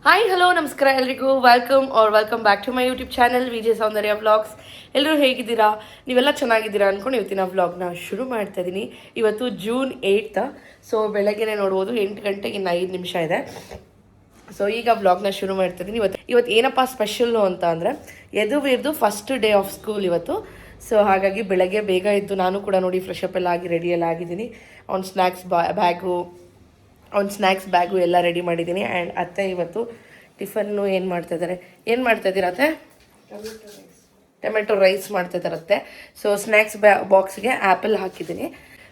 Hi hello ನಮಸ್ಕಾರ ಎಲ್ರಿಗೂ welcome back to my YouTube channel Vijaya Soundarya vlogs. ಎಲ್ಲರೂ ಹೇಗಿದ್ದೀರಾ? ನೀವೆಲ್ಲ ಚೆನ್ನಾಗಿದ್ದೀರಾ ಅಂದ್ಕೊಂಡು ಇವತ್ತಿನ ವ್ಲಾಗ್ನ ಶುರು ಮಾಡ್ತಾ ಇದ್ದೀನಿ. ಇವತ್ತು ಜೂನ್ 8th. ಸೊ ಬೆಳಗ್ಗೆನೇ ನೋಡ್ಬೋದು 8 ಗಂಟೆಗೆ ಇನ್ನು 5 ನಿಮಿಷ ಇದೆ. ಸೊ ಈಗ ವ್ಲಾಗ್ನ ಶುರು ಮಾಡ್ತಾ ಇದ್ದೀನಿ. ಇವತ್ತು ಏನಪ್ಪ ಸ್ಪೆಷಲ್ಲು ಅಂತ ಅಂದರೆ ಯದುವೀರ್ದು ಫಸ್ಟ್ ಡೇ ಆಫ್ ಸ್ಕೂಲ್ ಇವತ್ತು. ಸೊ ಹಾಗಾಗಿ ಬೆಳಗ್ಗೆ ಬೇಗ ಇದ್ದು ನಾನು ಕೂಡ ನೋಡಿ ಫ್ರೆಶ್ ಅಪ್ ಎಲ್ಲ ಆಗಿ ರೆಡಿಯೆಲ್ಲ ಆಗಿದ್ದೀನಿ. ಅವ್ನ ಸ್ನ್ಯಾಕ್ಸ್ ಬ್ಯಾಗು ಎಲ್ಲ ರೆಡಿ ಮಾಡಿದ್ದೀನಿ. ಆ್ಯಂಡ್ ಅತ್ತೆ ಇವತ್ತು ಟಿಫನ್ನು ಏನು ಮಾಡ್ತಾಯಿದ್ದೀರಾ ಅತ್ತೆ? ಟೊಮೆಟೊ ರೈಸ್ ಮಾಡ್ತಾಯಿದ್ದಾರತ್ತೆ. ಸೊ ಸ್ನ್ಯಾಕ್ಸ್ ಬಾಕ್ಸ್ಗೆ ಆ್ಯಪಲ್ ಹಾಕಿದ್ದೀನಿ.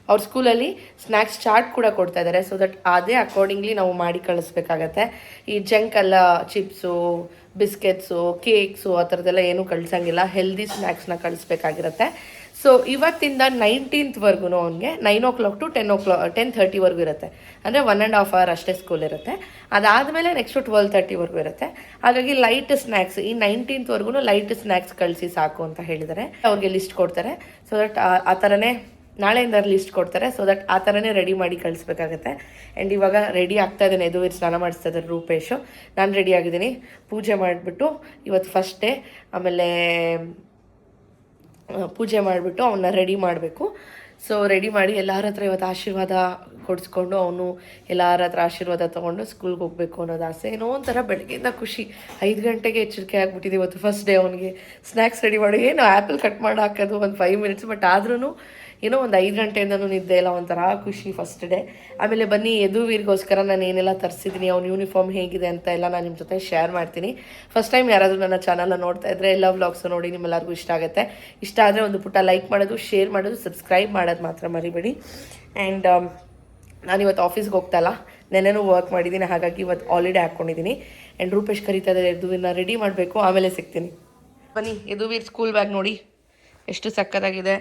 ಅವ್ರ ಸ್ಕೂಲಲ್ಲಿ ಸ್ನ್ಯಾಕ್ಸ್ ಚಾರ್ಟ್ ಕೂಡ ಕೊಡ್ತಾ ಇದ್ದಾರೆ. ಸೊ ದಟ್ ಅದೇ ಅಕಾರ್ಡಿಂಗ್ಲಿ ನಾವು ಮಾಡಿ ಕಳಿಸ್ಬೇಕಾಗತ್ತೆ. ಈ ಜಂಕ್ ಎಲ್ಲ ಚಿಪ್ಸು, ಬಿಸ್ಕೆಟ್ಸು, ಕೇಕ್ಸು ಆ ಥರದ್ದೆಲ್ಲ ಏನೂ ಕಳಿಸಂಗಿಲ್ಲ. ಹೆಲ್ದಿ ಸ್ನ್ಯಾಕ್ಸ್ನ ಕಳಿಸ್ಬೇಕಾಗಿರುತ್ತೆ. ಸೊ ಇವತ್ತಿಂದ 19th ಅವನಿಗೆ 9 o'clock to 10:30 ಇರುತ್ತೆ. ಅಂದರೆ 1.5 hour ಅಷ್ಟೇ ಸ್ಕೂಲ್ ಇರುತ್ತೆ. ಅದಾದಮೇಲೆ ನೆಕ್ಸ್ಟು 12:30 ಇರುತ್ತೆ. ಹಾಗಾಗಿ ಲೈಟ್ ಸ್ನ್ಯಾಕ್ಸ್ ಈ 19th ಲೈಟ್ ಸ್ನ್ಯಾಕ್ಸ್ ಕಳಿಸಿ ಸಾಕು ಅಂತ ಹೇಳಿದ್ದಾರೆ. ಅವ್ರಿಗೆ ಲಿಸ್ಟ್ ಕೊಡ್ತಾರೆ. ಸೊ ದಟ್ ಆ ಥರನೇ ನಾಳೆಯಿಂದ ಲಿಸ್ಟ್ ಕೊಡ್ತಾರೆ. ಸೊ ದಟ್ ಆ ಥರನೇ ರೆಡಿ ಮಾಡಿ ಕಳಿಸ್ಬೇಕಾಗತ್ತೆ. ಆ್ಯಂಡ್ ಇವಾಗ ರೆಡಿ ಆಗ್ತಾ ಇದ್ದೇನೆ. ಯದುವೀರ್ ಸ್ನಾನ ಮಾಡಿಸ್ತಾ ಇದ್ದಾರೆ ರೂಪೇಶು. ನಾನು ರೆಡಿ ಆಗಿದ್ದೀನಿ. ಪೂಜೆ ಮಾಡಿಬಿಟ್ಟು ಇವತ್ತು ಫಸ್ಟ್ ಡೇ. ಆಮೇಲೆ ಪೂಜೆ ಮಾಡಿಬಿಟ್ಟು ಅವನ್ನ ರೆಡಿ ಮಾಡಬೇಕು. ಸೊ ರೆಡಿ ಮಾಡಿ ಎಲ್ಲರ ಹತ್ರ ಇವತ್ತು ಆಶೀರ್ವಾದ ಕೊಡಿಸ್ಕೊಂಡು ಅವನು ಎಲ್ಲರ ಹತ್ರ ಆಶೀರ್ವಾದ ತೊಗೊಂಡು ಸ್ಕೂಲ್ಗೆ ಹೋಗಬೇಕು ಅನ್ನೋದು ಆಸೆ. ಏನೋ ಒಂಥರ ಬೆಳಗ್ಗೆಯಿಂದ ಖುಷಿ. 5 ಗಂಟೆಗೆ ಎಚ್ಚರಿಕೆ ಆಗಿಬಿಟ್ಟಿದೆ. ಇವತ್ತು ಫಸ್ಟ್ ಡೇ ಅವನಿಗೆ ಸ್ನ್ಯಾಕ್ಸ್ ರೆಡಿ ಮಾಡಿ ಏನು ಆ್ಯಪಲ್ ಕಟ್ ಮಾಡಿ ಹಾಕೋದು ಒಂದು 5 minutes. ಬಟ್ ಆದ್ರೂ ಏನೋ ಒಂದು 5 ಗಂಟೆಯಿಂದನೂ ನಿದ್ದೆ ಇಲ್ಲ, ಒಂಥರ ಖುಷಿ ಫಸ್ಟ್ ಡೇ. ಆಮೇಲೆ ಬನ್ನಿ ಯದುವೀರ್ಗೋಸ್ಕರ ನಾನು ಏನೆಲ್ಲ ತರಿಸಿದ್ದೀನಿ, ಅವ್ನ ಯೂನಿಫಾರ್ಮ್ ಹೇಗಿದೆ ಅಂತ ಎಲ್ಲ ನಾನು ನಿಮ್ಮ ಜೊತೆ ಶೇರ್ ಮಾಡ್ತೀನಿ. ಫಸ್ಟ್ ಟೈಮ್ ಯಾರಾದರೂ ನನ್ನ ಚಾನಲ್ನ ನೋಡ್ತಾ ಇದ್ದರೆ ಎಲ್ಲ ವ್ಲಾಗ್ಸು ನೋಡಿ ನಿಮ್ಮೆಲ್ಲರಿಗೂ ಇಷ್ಟ ಆಗುತ್ತೆ. ಇಷ್ಟ ಆದರೆ ಒಂದು ಪುಟ್ಟ ಲೈಕ್ ಮಾಡೋದು, ಶೇರ್ ಮಾಡೋದು, ಸಬ್ಸ್ಕ್ರೈಬ್ ಮಾಡೋದು ಮಾತ್ರ ಮರಿಬೇಡಿ. ಆ್ಯಂಡ್ ನಾನಿವತ್ತು ಆಫೀಸ್ಗೆ ಹೋಗ್ತಾಯಿಲ್ಲ, ನೆನ್ನೆನೂ ವರ್ಕ್ ಮಾಡಿದ್ದೀನಿ. ಹಾಗಾಗಿ ಇವತ್ತು ಹಾಲಿಡೇ ಹಾಕ್ಕೊಂಡಿದ್ದೀನಿ. ಆ್ಯಂಡ್ ರೂಪೇಶ್ ಕರೀತಾ ಇದ್ದಾರೆ ಯದುವೀರ್ನ ರೆಡಿ ಮಾಡಬೇಕು. ಆಮೇಲೆ ಸಿಗ್ತೀನಿ. ಬನ್ನಿ ಯದುವೀರ್ ಸ್ಕೂಲ್ ಬ್ಯಾಗ್ ನೋಡಿ ಎಷ್ಟು ಸಕ್ಕತ್ತಾಗಿದೆ.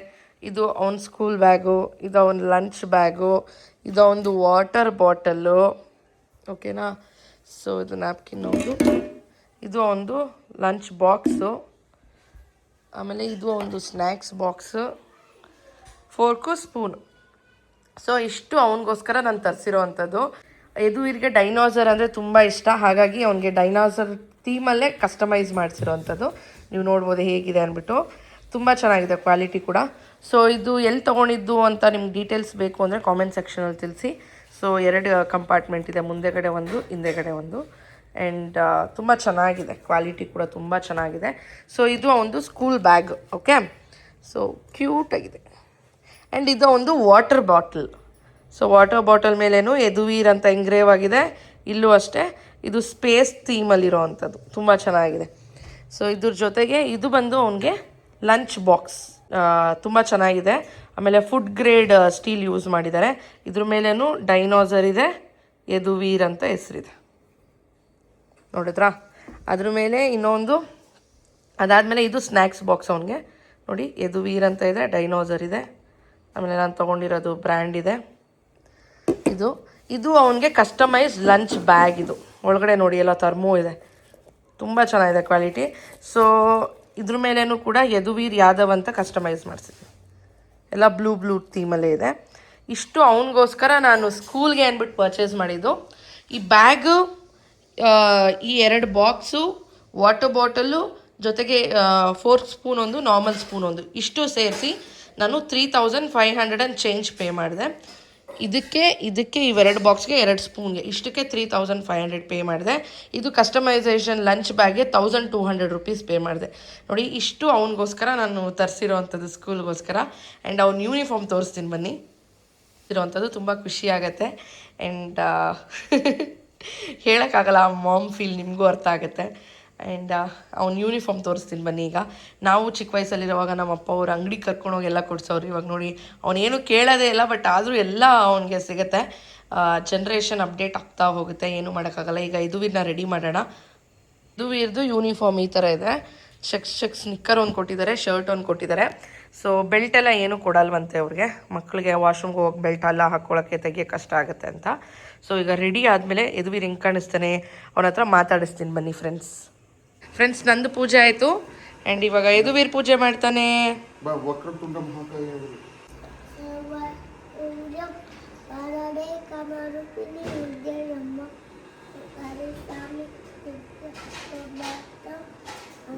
ಇದು ಅವನ ಸ್ಕೂಲ್ ಬ್ಯಾಗು, ಇದು ಅವನ ಲಂಚ್ ಬ್ಯಾಗು, ಇದು ಅವನದು ವಾಟರ್ ಬಾಟಲ್ಲು, ಓಕೆನಾ. ಸೊ ಇದು ನ್ಯಾಪ್ಕಿನ್ ಅವ್ದು, ಇದು ಅವನದು ಲಂಚ್ ಬಾಕ್ಸು, ಆಮೇಲೆ ಇದು ಅವನದು snacks box, pork, spoon. So ಇಷ್ಟು ಅವನಿಗೋಸ್ಕರ ನಾನು ತರಿಸಿರೋ ಅಂಥದ್ದು. ಯದುವೀರ್ಗೆ ಡೈನೋಸರ್ ಅಂದರೆ ತುಂಬ ಇಷ್ಟ. ಹಾಗಾಗಿ ಅವನಿಗೆ ಡೈನೋಸರ್ ಥೀಮಲ್ಲೇ ಕಸ್ಟಮೈಸ್ ಮಾಡಿಸಿರೋ ಅಂಥದ್ದು. ನೀವು ನೋಡ್ಬೋದು ಹೇಗಿದೆ ಅಂದ್ಬಿಟ್ಟು. ತುಂಬ ಚೆನ್ನಾಗಿದೆ ಕ್ವಾಲಿಟಿ ಕೂಡ. ಸೊ ಇದು ಎಲ್ಲಿ ತೊಗೊಂಡಿದ್ದು ಅಂತ ನಿಮ್ಗೆ ಡೀಟೇಲ್ಸ್ ಬೇಕು ಅಂದರೆ ಕಾಮೆಂಟ್ ಸೆಕ್ಷನಲ್ಲಿ ತಿಳಿಸಿ. ಸೊ 2 ಕಂಪಾರ್ಟ್ಮೆಂಟ್ ಇದೆ, ಮುಂದೆಗಡೆ ಒಂದು, ಹಿಂದೆಗಡೆ ಒಂದು. ಆ್ಯಂಡ್ ತುಂಬ ಚೆನ್ನಾಗಿದೆ, ಕ್ವಾಲಿಟಿ ಕೂಡ ತುಂಬ ಚೆನ್ನಾಗಿದೆ. ಸೊ ಇದು ಒಂದು ಸ್ಕೂಲ್ ಬ್ಯಾಗ್, ಓಕೆ. ಸೊ ಕ್ಯೂಟಾಗಿದೆ. ಆ್ಯಂಡ್ ಇದು ಒಂದು water bottle. So water bottle ಮೇಲೇನು ಯದುವೀರ್ ಅಂತ ಎಂಗ್ರೇವ್ ಆಗಿದೆ. ಇಲ್ಲೂ ಅಷ್ಟೇ. ಇದು ಸ್ಪೇಸ್ ಥೀಮಲ್ಲಿರೋ ಅಂಥದ್ದು, ತುಂಬ ಚೆನ್ನಾಗಿದೆ. ಸೊ ಇದ್ರ ಜೊತೆಗೆ ಇದು ಬಂದು ಅವನಿಗೆ ಲಂಚ್ ಬಾಕ್ಸ್, ತುಂಬ ಚೆನ್ನಾಗಿದೆ. ಆಮೇಲೆ ಫುಡ್ ಗ್ರೇಡ್ ಸ್ಟೀಲ್ ಯೂಸ್ ಮಾಡಿದ್ದಾರೆ. ಇದ್ರ ಮೇಲೇನು ಡೈನೋಸರ್ ಇದೆ, ಯದುವೀರ್ ಅಂತ ಹೆಸರಿದೆ, ನೋಡಿದ್ರಾ. ಅದ್ರ ಮೇಲೆ ಇನ್ನೊಂದು, ಅದಾದಮೇಲೆ ಇದು ಸ್ನ್ಯಾಕ್ಸ್ ಬಾಕ್ಸ್ ಅವನಿಗೆ ನೋಡಿ, ಯದುವೀರ್ ಅಂತ ಇದೆ, ಡೈನೋಸರ್ ಇದೆ. ಆಮೇಲೆ ನಾನು ತೊಗೊಂಡಿರೋದು ಬ್ರ್ಯಾಂಡ್ ಇದೆ. ಇದು ಅವನಿಗೆ ಕಸ್ಟಮೈಸ್ ಲಂಚ್ ಬ್ಯಾಗ್. ಇದು ಒಳಗಡೆ ನೋಡಿ ಎಲ್ಲ ಥರ್ಮೋ ಇದೆ, ತುಂಬ ಚೆನ್ನಾಗಿದೆ ಕ್ವಾಲಿಟಿ. ಸೊ ಇದ್ರ ಮೇಲೇನೂ ಕೂಡ ಯದುವೀರ್ ಯಾದವ್ ಅಂತ ಕಸ್ಟಮೈಸ್ ಮಾಡಿಸಿದ್ವಿ. ಎಲ್ಲ ಬ್ಲೂ ಥೀಮಲ್ಲೇ ಇದೆ. ಇಷ್ಟು ಅವನಿಗೋಸ್ಕರ ನಾನು ಸ್ಕೂಲ್ಗೆ ಅಂದ್ಬಿಟ್ಟು ಪರ್ಚೇಸ್ ಮಾಡಿದ್ದು. ಈ ಬ್ಯಾಗು, ಈ 2 ಬಾಕ್ಸು, ವಾಟರ್ ಬಾಟಲು, ಜೊತೆಗೆ 4 ಸ್ಪೂನ್ ಒಂದು, ನಾರ್ಮಲ್ ಸ್ಪೂನ್ ಒಂದು, ಇಷ್ಟು ಸೇರಿಸಿ ನಾನು 3,500 ಆ್ಯಂಡ್ ಚೇಂಜ್ ಪೇ ಮಾಡಿದೆ. ಇದಕ್ಕೆ ಇವೆರಡು ಬಾಕ್ಸ್ಗೆ 2 ಸ್ಪೂನ್ಗೆ ಇಷ್ಟಕ್ಕೆ 3,500 ಪೇ ಮಾಡಿದೆ. ಇದು ಕಸ್ಟಮೈಸೇಷನ್ ಲಂಚ್ ಬ್ಯಾಗ್ಗೆ 1,200 rupees ಪೇ ಮಾಡಿದೆ. ನೋಡಿ ಇಷ್ಟು ಅವನಿಗೋಸ್ಕರ ನಾನು ತರಿಸಿರೋ ಅಂಥದ್ದು ಸ್ಕೂಲ್ಗೋಸ್ಕರ. ಆ್ಯಂಡ್ ಅವ್ನ ಯೂನಿಫಾರ್ಮ್ ತೋರಿಸ್ತೀನಿ ಬನ್ನಿ. ಇರೋವಂಥದ್ದು ತುಂಬ ಖುಷಿಯಾಗತ್ತೆ. ಆ್ಯಂಡ್ ಹೇಳೋಕ್ಕಾಗಲ್ಲ, ಆ ಮಾಮ್ ಫೀಲ್ ನಿಮಗೂ ಅರ್ಥ ಆಗುತ್ತೆ. ಆ್ಯಂಡ್ ಅವ್ನ ಯೂನಿಫಾರ್ಮ್ ತೋರಿಸ್ತೀನಿ ಬನ್ನಿ. ಈಗ ನಾವು ಚಿಕ್ಕ ವಯಸ್ಸಲ್ಲಿರುವಾಗ ನಮ್ಮ ಅಪ್ಪ ಅವ್ರು ಅಂಗಡಿಗೆ ಕರ್ಕೊಂಡೋಗಿ ಎಲ್ಲ ಕೊಡ್ಸೋರು. ಇವಾಗ ನೋಡಿ ಅವನೇನು ಕೇಳೋದೇ ಇಲ್ಲ, ಬಟ್ ಆದರೂ ಎಲ್ಲ ಅವನಿಗೆ ಸಿಗುತ್ತೆ. ಜನ್ರೇಷನ್ ಅಪ್ಡೇಟ್ ಆಗ್ತಾ ಹೋಗುತ್ತೆ, ಏನೂ ಮಾಡೋಕ್ಕಾಗಲ್ಲ. ಈಗ ಯದುವೀರ್ನ ರೆಡಿ ಮಾಡೋಣ. ಯದುವೀರ್ದು ಯೂನಿಫಾರ್ಮ್ ಈ ಥರ ಇದೆ. ಚೆಕ್ಸ್ ನಿಕ್ಕರ್ ಒಂದು ಕೊಟ್ಟಿದ್ದಾರೆ, ಶರ್ಟ್ ಒಂದು ಕೊಟ್ಟಿದ್ದಾರೆ. ಸೊ ಬೆಲ್ಟೆಲ್ಲ ಏನೂ ಕೊಡಲ್ವಂತೆ ಅವ್ರಿಗೆ. ಮಕ್ಕಳಿಗೆ ವಾಶ್ರೂಮ್ಗೆ ಹೋಗಿ ಬೆಲ್ಟ್ ಎಲ್ಲ ಹಾಕ್ಕೊಳ್ಳೋಕ್ಕೆ ತೆಗಿಯೋಕ್ಕೆ ಕಷ್ಟ ಆಗುತ್ತೆ ಅಂತ. ಸೊ ಈಗ ರೆಡಿ ಆದಮೇಲೆ ಯದುವೀರ್ ಹೆಂಗೆ ಕಾಣಿಸ್ತಾನೆ ಅವನ ಹತ್ರ ಮಾತಾಡಿಸ್ತೀನಿ ಬನ್ನಿ ಫ್ರೆಂಡ್ಸ್. ನಂದು ಪೂಜೆ ಆಯಿತು. ಆ್ಯಂಡ್ ಇವಾಗ ಯದುವೀರ್ ಪೂಜೆ ಮಾಡ್ತಾನೆ.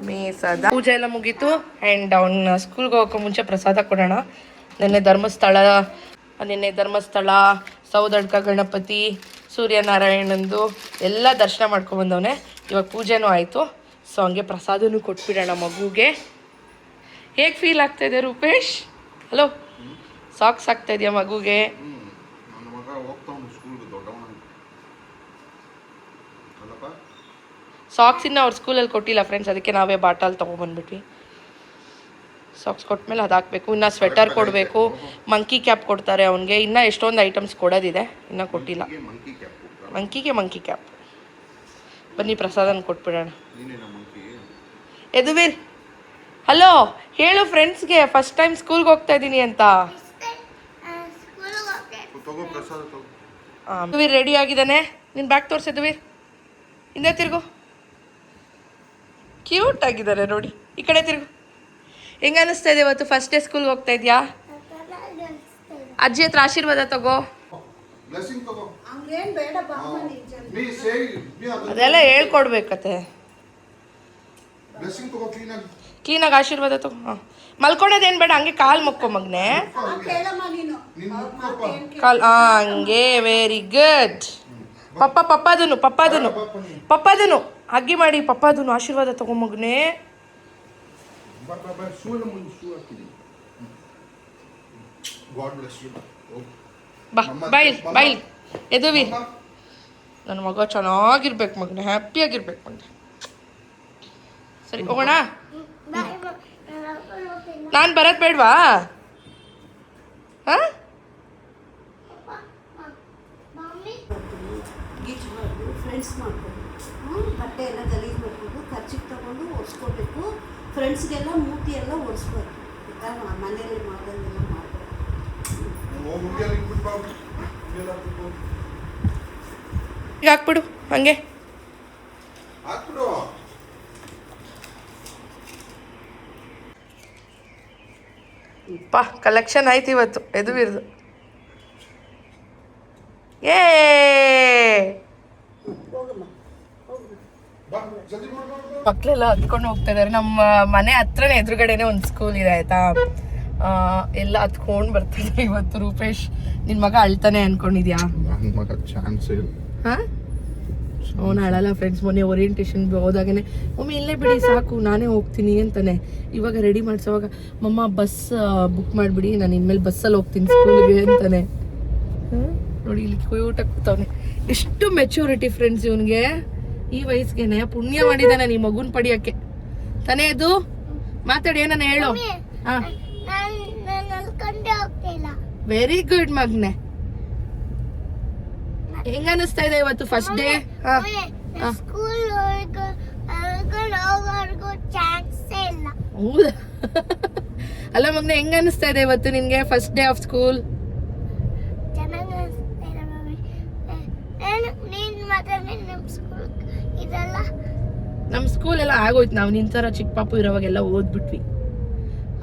ಮೇಸದ ಪೂಜೆ ಎಲ್ಲ ಮುಗೀತು. ಆ್ಯಂಡ್ ಅವ್ನ ಸ್ಕೂಲ್ಗೆ ಹೋಗೋ ಮುಂಚೆ ಪ್ರಸಾದ ಕೊಡೋಣ. ನಿನ್ನೆ ಧರ್ಮಸ್ಥಳ ಸೌದಡ್ಕ ಗಣಪತಿ ಸೂರ್ಯನಾರಾಯಣಂದು ಎಲ್ಲ ದರ್ಶನ ಮಾಡ್ಕೊಂಬಂದವನೆ. ಇವಾಗ ಪೂಜೆನೂ ಆಯಿತು. ಸೊ ಹಂಗೆ ಪ್ರಸಾದನೂ ಕೊಟ್ಬಿಡೋಣ ಮಗುಗೆ. ಹೇಗೆ ಫೀಲ್ ಆಗ್ತಾಯಿದೆ ರೂಪೇಶ್? ಹಲೋ, ಸಾಕ್ಸ್ ಆಗ್ತಾ ಇದೆಯಾ ಮಗುಗೆ? ಸಾಕ್ಸ್ ಇನ್ನು ಅವ್ರ ಸ್ಕೂಲಲ್ಲಿ ಕೊಟ್ಟಿಲ್ಲ ಫ್ರೆಂಡ್ಸ್, ಅದಕ್ಕೆ ನಾವೇ ಬಾಟಲ್ ತೊಗೊಂಬಂದ್ಬಿಟ್ವಿ. ಸಾಕ್ಸ್ ಕೊಟ್ಮೇಲೆ ಅದು ಹಾಕಬೇಕು. ಇನ್ನು ಸ್ವೆಟರ್ ಕೊಡಬೇಕು, ಮಂಕಿ ಕ್ಯಾಪ್ ಕೊಡ್ತಾರೆ ಅವನಿಗೆ. ಇನ್ನೂ ಎಷ್ಟೊಂದು ಐಟಮ್ಸ್ ಕೊಡೋದಿದೆ, ಇನ್ನೂ ಕೊಟ್ಟಿಲ್ಲ. Monkey cap. ಬನ್ನಿ ಪ್ರಸಾದನ ಕೊಟ್ಬಿಡೋಣ. ಯದುವೀರ್ ಹಲೋ ಹೇಳು ಫ್ರೆಂಡ್ಸ್ಗೆ, ಫಸ್ಟ್ ಟೈಮ್ ಸ್ಕೂಲ್ಗೆ ಹೋಗ್ತಾ ಇದ್ದೀನಿ ಅಂತ. ಯದುವೀರ್ ರೆಡಿ ಆಗಿದ್ದಾನೆ. ನಿನ್ನ ಬ್ಯಾಗ್ ತೋರಿಸಿ ಯದುವೀರ್, ಹಿಂದೆ ತಿರುಗು. ಕ್ಯೂಟ್ ಆಗಿದ್ದಾರೆ ನೋಡಿ. ಈ ಕಡೆ ತಿರುಗು. ಹೆಂಗ ಅನಿಸ್ತಾ ಇದೆ ಇವತ್ತು ಫಸ್ಟ್ ಡೇ ಸ್ಕೂಲ್ಗೆ ಹೋಗ್ತಾ ಇದೆಯಾ? ಅಜ್ಜಿ ಹತ್ರ ಆಶೀರ್ವಾದ ತಗೋ. ಅದೆಲ್ಲ ಹೇಳ್ಕೊಡ್ಬೇಕತ್ತೆ. ಕ್ಲೀನಾಗಿ ಆಶೀರ್ವಾದ ತಗೋ. ಹಾಂ, ಮಲ್ಕೊಳೋದೇನು ಬೇಡ, ಹಂಗೆ ಕಾಲು ಮುಕ್ಕೋ ಮಗನೆ. ಕಾಲು ಹಂಗೆ. Very good. ಪಪ್ಪಾದನು ಹಗ್ಗಿ ಮಾಡಿ ಪಪ್ಪಾದನು ಆಶೀರ್ವಾದ ತಗೋ ಮಗನೆ. ಬಾಯ್ ಎದುವಿ. ನನ್ನ ಮಗ ಚೆನ್ನಾಗಿರ್ಬೇಕು ಮಗನೆ, ಹ್ಯಾಪಿಯಾಗಿರ್ಬೇಕು ಮಗನೆ. ಸರಿ ಹೋಗೋಣ. ನಾನು ಬರೋದು ಬೇಡವಾ? ಹಾಂ, ಫ್ರೆಂಡ್ಸ್ ಮಾಡ್ಕೊಂಡು ಬಟ್ಟೆ ಎಲ್ಲ ಗಲೀಜು ಮಾಡ್ಕೊಂಡು ಖರ್ಚಿಗೆ ತೊಗೊಂಡು ಒರೆಸ್ಕೋಬೇಕು. ಫ್ರೆಂಡ್ಸ್ಗೆಲ್ಲ ಮೂತಿ ಎಲ್ಲ ಒರೆಸ್ಬೇಕು. ಮನೇಲಿ ಮಾಡೋದೆಲ್ಲ ಮಾಡಬೇಕು. ಈಗ ಹಾಕ್ಬಿಡು ಹಂಗೆ. ಕಲೆಕ್ಷನ್ ಆಯ್ತು ಇವತ್ತು ಎದುವಿರ್ದು. ಏ ಮಕ್ಕಳೆಲ್ಲ ಹತ್ಕೊಂಡು ಹೋಗ್ತಾ ಇದಾರೆ. ನಮ್ಮ ಮನೆ ಹತ್ರನೇ ಎದುರುಗಡೆನೆ ಒಂದು ಸ್ಕೂಲ್ ಇದೆ ಆಯ್ತಾ. ಎಲ್ಲ ಹತ್ಕೊಂಡು ಬರ್ತಿದ್ದಾರೆ ಇವತ್ತು. ರೂಪೇಶ್, ನಿನ್ ಮಗ ಅಳ್ತಾನೆ ಅನ್ಕೊಂಡಿದ್ಯಾ? ಅವನು ಅಳಲ್ಲ ಫ್ರೆಂಡ್ಸ್. ಮೊನ್ನೆ ಓರಿಯೆಂಟೇಷನ್ ಹೋದಾಗನೆ ಮಮ್ಮಿ ಇಲ್ಲೇ ಬಿಡಿ ಸಾಕು ನಾನೇ ಹೋಗ್ತೀನಿ ಅಂತಾನೆ. ಇವಾಗ ರೆಡಿ ಮಾಡಿಸೋವಾಗ ಮಮ್ಮ ಬಸ್ ಬುಕ್ ಮಾಡಿಬಿಡಿ, ನಾನು ಇನ್ಮೇಲೆ ಬಸ್ಸಲ್ಲಿ ಹೋಗ್ತೀನಿ ಸ್ಕೂಲ್ಗೆ ಅಂತಾನೆ. ನೋಡಿ ಇಲ್ಲಿ ಕ್ಯೂಟಾಗಿ ಕೂತವನೆ. ಎಷ್ಟು ಮೆಚೂರಿಟಿ ಫ್ರೆಂಡ್ಸ್ ಇವನಿಗೆ. ಈ ವಯಸ್ಸಿಗೆನೆ ಪುಣ್ಯ ಮಾಡಿದಾನೆ ಈ ಮಗುನ್ ಪಡಿಯಕ್ಕೆ ತಾನೇ. ಇದು ಮಾತಾಡಿ, ಏನನ್ನ ಹೇಳು. ವೆರಿ ಗುಡ್ ಮಗ್ನೆ. ಹೆಂಗ ಅನಿಸ್ತಾ ಇದೆ ಇವತ್ತು ಫಸ್ಟ್ ಡೇ? ಹೌದಾ? ಅಲ್ಲ ಮಗ್ನೆ, ಹೆಂಗ ಅನಿಸ್ತಾ ಇದೆ ಇವತ್ತು ನಿನ್ಗೆ ಫಸ್ಟ್ ಡೇ ಆಫ್ ಸ್ಕೂಲ್? ನಮ್ ಸ್ಕೂಲ್ ಎಲ್ಲ ಆಗೋಯ್ತು. ನಾವು ನಿಂತರ ಚಿಕ್ಕ ಪಾಪು ಇರೋವಾಗೆಲ್ಲ ಓದ್ಬಿಟ್ವಿ.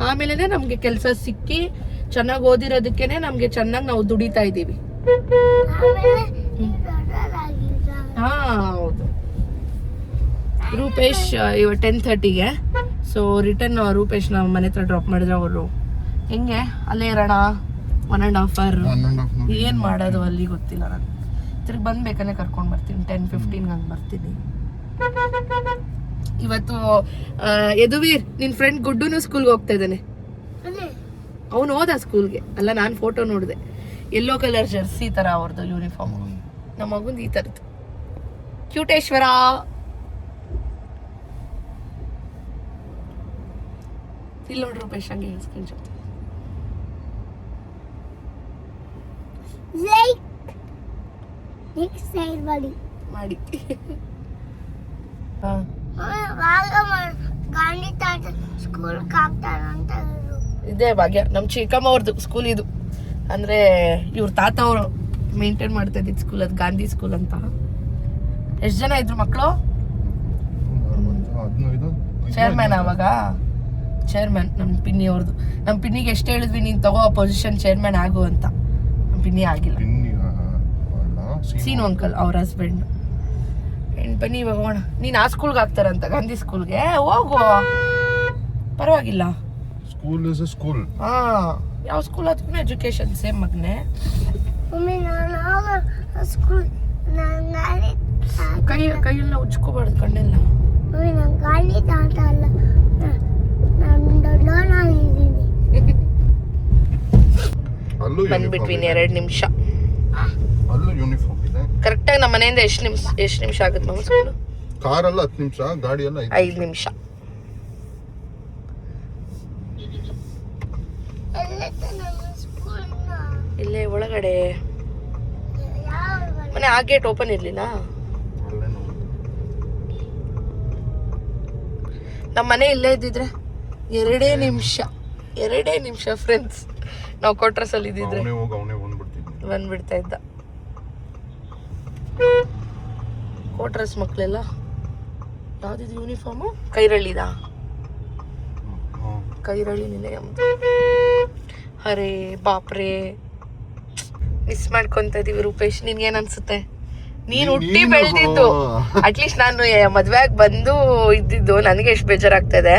ಆಮೇಲೆ ನಮ್ಗೆ ಕೆಲಸ ಸಿಕ್ಕಿ ಚೆನ್ನಾಗಿ ಓದಿರೋದಕ್ಕೇನೆ ನಮ್ಗೆ ಚೆನ್ನಾಗಿ ನಾವು ದುಡಿತಾ ಇದ್ದೀವಿ. ಹಾ ಹೌದು. ರೂಪೇಶ್ ಇವ 10:30ಗೆ. ಸೊ ರಿಟರ್ನ್ ರೂಪೇಶ್ ನಾವು ಮನೆ ಹತ್ರ ಡ್ರಾಪ್ ಮಾಡಿದ್ರೆ ಅವರು ಹೆಂಗೆ ಅಲ್ಲೇ ಇರೋಣ 1.5 hour. ಏನ್ ಮಾಡೋದು ಅಲ್ಲಿ ಗೊತ್ತಿಲ್ಲ. ನಾನು ತಿರ್ಗಿ ಬಂದ್ಬೇಕಲ್ಲೇ ಕರ್ಕೊಂಡು ಬರ್ತೀನಿ. 10:15 ಹಂಗೆ ಬರ್ತೀನಿ. ಇವತ್ತು ಯದುವೀರ್, ನಿನ್ ಫ್ರೆಂಡ್ ಗುಡ್ಡುನು ಸ್ಕೂಲ್ಗೆ ಹೋಗ್ತಾ ಇದ್ದಾನೆ. ಅವನು ಹೋದ ಸ್ಕೂಲ್ಗೆ. ಅಲ್ಲ, ನಾನು ಫೋಟೋ ನೋಡಿದೆ. ಯೆಲ್ಲೋ ಕಲರ್ ಜರ್ಸಿ ತರ ಅವ್ರದ್ದು ಯೂನಿಫಾರ್ಮ್. ನಮ್ಮ ಮಗುಂದು ಈ ತರದ್ದು ಕ್ಯೂಟೇಶ್ವರ. ಇಲ್ಲಿ ನೋಡ್ರಿ ರೂಪೇಶ್ ಹಂಗೆ ಸ್ಕ್ರೀನ್ ಶಾಟ್ ಮಾಡಿ. ಇದೇ ಭಾಗ್ಯ ನಮ್ಮ ಚಿಕ್ಕಮ್ಮ ಅವ್ರದ್ದು ಸ್ಕೂಲ್ ಇದು. ಅಂದ್ರೆ ಇವ್ರ ತಾತ ಅವರು ಮೇಂಟೈನ್ ಮಾಡ್ತಾ ಇದ್ದಿದ್ದು ಸ್ಕೂಲ್, ಅದು ಗಾಂಧಿ ಸ್ಕೂಲ್ ಅಂತ. ಎಷ್ಟು ಜನ ಇದ್ರು ಮಕ್ಕಳು? ಚೇರ್ಮನ್ ಅವಾಗ ಚೇರ್ಮನ್ ನಮ್ಮ ಪಿನ್ನಿ ಅವ್ರದ್ದು. ನಮ್ಮ ಪಿನ್ನಿಗೆ ಎಷ್ಟು ಹೇಳಿದ್ವಿ, ನೀನ್ ತಗೋ ಪೊಸಿಷನ್ ಚೇರ್ಮನ್ ಆಗು ಅಂತ. ನಮ್ಮ ಪಿನ್ನಿ ಆಗಿಲ್ಲ. ಸೀನು ಅಂಕಲ್ ಅವ್ರ ಹಸ್ಬೆಂಡ್. ಬನ್ನಿ ಇವಾಗ ಹೋಗೋಣ. ನೀನು ಆ ಸ್ಕೂಲ್ಗೆ ಹಾಕ್ತಾರಂತ, ಗಾಂಧಿ ಸ್ಕೂಲ್ಗೆ ಹೋಗು, ಪರವಾಗಿಲ್ಲ. School is a school. ಹಾ, ಯಾವ ಸ್ಕೂಲ್ ಅದಕ್ಕೂ ಎಜುಕೇಶನ್ ಸೇಮ್ ಮಗನೇ. ಕೈಯೆಲ್ಲ ಉಜ್ಕೋಬಾರ್ದು, ಕಣ್ಣೆಲ್ಲ. ಅಲ್ಲೂ ಬಂದ್ಬಿಟ್ವಿ 2 ನಿಮಿಷ. ಅಲ್ಲೂ ಯೂನಿಫಾರ್ಮ್ ಇದೆ. ಕರೆಕ್ಟಾಗಿ ನಮ್ಮ ಮನೆಯಿಂದ ಎಷ್ಟು ನಿಮಿಷ ಆಗುತ್ತೆ ನಮ್ಮ ಸ್ಕೂಲು? ಕಾರಲ್ಲ 10 ನಿಮಿಷ, ಗಾಡಿ ಎಲ್ಲ 5 ನಿಮಿಷ. ಇಲ್ಲೇ ಒಳಗಡೆ ಮನೆ. ಆ ಗೇಟ್ ಓಪನ್ ಇರ್ಲಿಲ್ಲ. ನಮ್ಮ ಮನೆ ಇಲ್ಲೇ ಇದ್ದಿದ್ರೆ 2 ನಿಮಿಷ ಫ್ರೆಂಡ್ಸ್. ನಾವು ಕ್ವಾರ್ಟರ್ಸ್ ಅಲ್ಲಿ ಇದ್ದಿದ್ರೆ ಬಂದ್ಬಿಡ್ತಾ ಇದ್ದ. ಕ್ವಾರ್ಟರ್ಸ್ ಮಕ್ಕಳೆಲ್ಲ ಯಾವ್ದಿದ್ ಯೂನಿಫಾರ್ಮು? ಕೈರಳ್ಳಿದ, ಕೈರಳ್ಳಿ ನಿಲಯ. ಅರೇ ಬಾಪ್ರೇ, ಮಿಸ್ ಮಾಡ್ಕೊಂತ ಇದೀವಿ ರೂಪೇಶ್. ನಿನ್ಗೇನ್ ಅನ್ಸುತ್ತೆ? ನೀನ್ ಹುಟ್ಟಿ ಬೆಳೆದಿದ್ದು, ಅಟ್ಲೀಸ್ಟ್ ನಾನು ಮದ್ವೆಯಾಗಿ ಬಂದು ಇದ್ದಿದ್ದು ನನಗೆ ಎಷ್ಟು ಬೇಜಾರಾಗ್ತದೆ.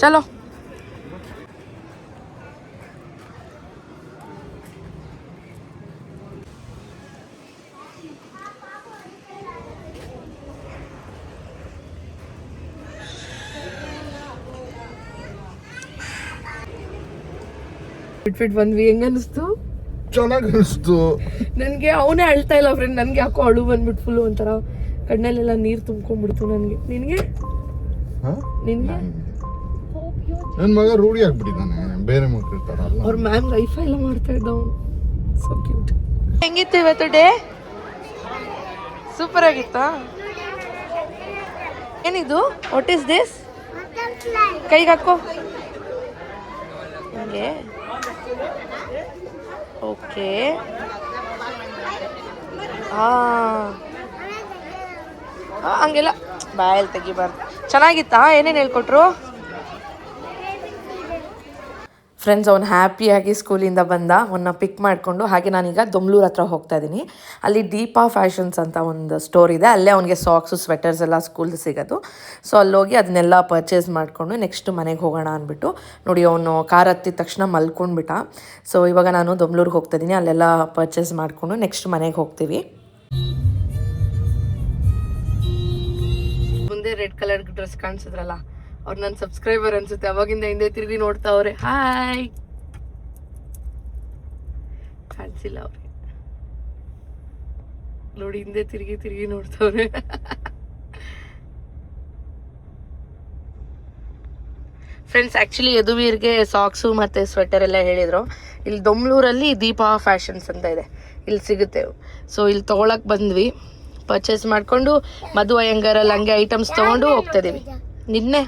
ಚಲೋ ಬಿಟ್ಬಿಟ್ಟು ಬಂದ್ವಿ. ಹೆಂಗ ಅನಿಸ್ತು? ಚೆನ್ನಾಗಿ ಅನಿಸ್ತು ನನಗೆ. ಅವನೇ ಅಳ್ತಾ ಇಲ್ಲ ಫ್ರೆಂಡ್, ನನಗೆ ಯಾಕೋ ಅಳು ಬಂದ್ಬಿಟ್ಟು ಫುಲ್ಲು ಒಂಥರ ಕಣ್ಣಲ್ಲೆಲ್ಲ ನೀರು ತುಂಬ್ಕೊಂಡ್ಬಿಡ್ತು ನನಗೆ. ನಿನಗೆ ನನ್ನ ಮಗ ರೂಢಿ ಆಗ್ಬಿಟ್ಟಿದ್ದಾನೆ, ಬೇರೆ ಮಕ್ಕಳು ಇರ್ತಾರಲ್ಲ. ಅವ್ರ ಮ್ಯಾಮ್ ವೈಫೈ ಎಲ್ಲ ಮಾಡ್ತಾ ಇದ್ದ ಅವನು. So cute. ಹೆಂಗಿತ್ತು ಇವತ್ತು ಡೇ? ಸೂಪರ್ ಆಗಿತ್ತಾ? ಏನಿದು? What is this? ಕೈಗೆ ಹಾಕೋ ಹಂಗೆ. ಓಕೆ. ಹಂಗೆಲ್ಲ ಬಾಯಲ್ಲಿ ತೆಗಿಬಾರ್ದು. ಚೆನ್ನಾಗಿತ್ತಾ? ಏನೇನು ಹೇಳ್ಕೊಟ್ರು ಫ್ರೆಂಡ್ಸ್? ಅವ್ನು ಹ್ಯಾಪಿಯಾಗಿ ಸ್ಕೂಲಿಂದ ಬಂದ, ಅವನ್ನ ಪಿಕ್ ಮಾಡಿಕೊಂಡು ಹಾಗೆ ನಾನೀಗ ದೊಮ್ಲೂರು ಹತ್ರ ಹೋಗ್ತಾ ಇದ್ದೀನಿ. ಅಲ್ಲಿ ದೀಪಾ ಫ್ಯಾಷನ್ಸ್ ಅಂತ ಒಂದು ಸ್ಟೋರ್ ಇದೆ, ಅಲ್ಲೇ ಅವನಿಗೆ ಸಾಕ್ಸು ಸ್ವೆಟರ್ಸ್ ಎಲ್ಲ ಸ್ಕೂಲ್ದು ಸಿಗೋದು. ಸೊ ಅಲ್ಲೋಗಿ ಅದನ್ನೆಲ್ಲ ಪರ್ಚೇಸ್ ಮಾಡಿಕೊಂಡು ನೆಕ್ಸ್ಟ್ ಮನೆಗೆ ಹೋಗೋಣ ಅಂದ್ಬಿಟ್ಟು. ನೋಡಿ, ಅವನು ಕಾರ್ ಹತ್ತಿದ ತಕ್ಷಣ ಮಲ್ಕೊಂಡ್ಬಿಟ್ಟ. ಸೊ ಇವಾಗ ನಾನು ದೊಮ್ಲೂರಿಗೆ ಹೋಗ್ತಾ ಇದ್ದೀನಿ, ಅಲ್ಲೆಲ್ಲ ಪರ್ಚೇಸ್ ಮಾಡಿಕೊಂಡು ನೆಕ್ಸ್ಟ್ ಮನೆಗೆ ಹೋಗ್ತೀವಿ. ಮುಂದೆ ರೆಡ್ ಕಲರ್ ಡ್ರೆಸ್ ಕಾಣಿಸಿದ್ರಲ್ಲ, ಅವ್ರು ನನ್ನ ಸಬ್ಸ್ಕ್ರೈಬರ್ ಅನ್ಸುತ್ತೆ. ಅವಾಗಿಂದ ಹಿಂದೆ ತಿರುಗಿ ನೋಡ್ತಾವ್ರೆ. ಹಾಯ್. ಕಾಣಿಸಿಲ್ಲ ಅವ್ರಿಗೆ ನೋಡಿ, ಹಿಂದೆ ತಿರುಗಿ ನೋಡ್ತಾವ್ರೆ. ಫ್ರೆಂಡ್ಸ್, ಆ್ಯಕ್ಚುಲಿ ಯದುವೀರ್ಗೆ ಸಾಕ್ಸು ಮತ್ತು ಸ್ವೆಟರ್ ಎಲ್ಲ ಹೇಳಿದರು. ಇಲ್ಲಿ ದೊಮ್ಲೂರಲ್ಲಿ ದೀಪಾ ಫ್ಯಾಷನ್ಸ್ ಅಂತ ಇದೆ, ಇಲ್ಲಿ ಸಿಗುತ್ತೆ. ಸೊ ಇಲ್ಲಿ ತೊಗೊಳಕ್ಕೆ ಬಂದ್ವಿ, ಪರ್ಚೇಸ್ ಮಾಡಿಕೊಂಡು ಮಧು ಅಯ್ಯಂಗಾರಲ್ಲಿ ಹಂಗೆ ಐಟಮ್ಸ್ ತೊಗೊಂಡು ಹೋಗ್ತಾ ಇದೀವಿ. ನಿನ್ನೆ